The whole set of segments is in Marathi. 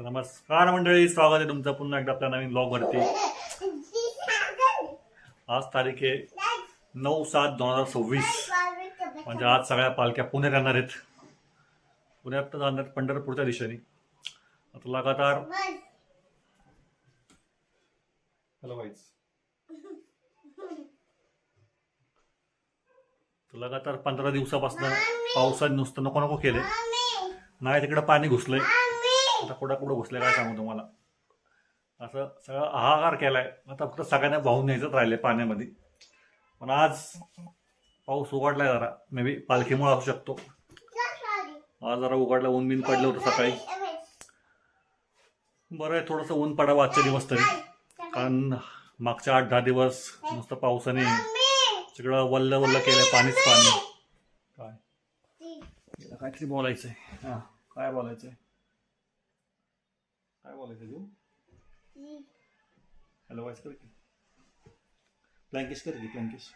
तर नमस्कार मंडळी, स्वागत आहे तुमचं पुन्हा एकदा आपल्या नवीन ब्लॉग वरती। आज तारीख आहे 9/7/2026। म्हणजे आज सगळ्या पालख्या पुण्यात येणार आहेत। पुण्यात तर जाणार पंढरपूरच्या दिशेने। आता लगातार लगातार 15 दिवसापासून पावसाने नुसतं नको नको केले। नाही तिकडे पाणी घुसलंय, आता कुठं घुसलंय काय सांगू तुम्हाला। असं सगळं हाहाकार केलाय। आता फक्त सगळ्यांना वाहून न्यायचंच राहिले पाण्यामध्ये। पण आज पाऊस उघडलाय, जरा मे बी पालखीमुळे असू शकतो। आज जरा उघडला, ऊन बिन पडलं होतं सकाळी। बरं आहे थोडंसं ऊन पडावं आजचे दिवस तरी, कारण मागच्या 8-10 दिवस नुसतं पावसाने सगळं वल्ल वल्ल केलंय, पाणीच पाणी। काय काहीतरी बोलायचंय, हा काय बोलायचंय, काय बोलायचं तू? हॅलो वाईस कर की, प्लँकिश कर की, प्लँकिश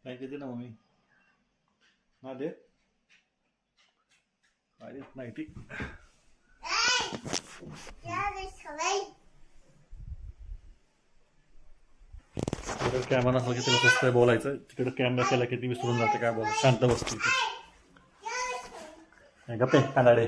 प्लँकिश दे ना मम्मी। ना दे, काय देत नाही ती। तिकडे कॅमेरा नसला की तिला कसं बोलायचं, तिकडे कॅमेरा केला की ती विसरून जाते काय बोलायचं, शांत बसते। गप्पे कानाडे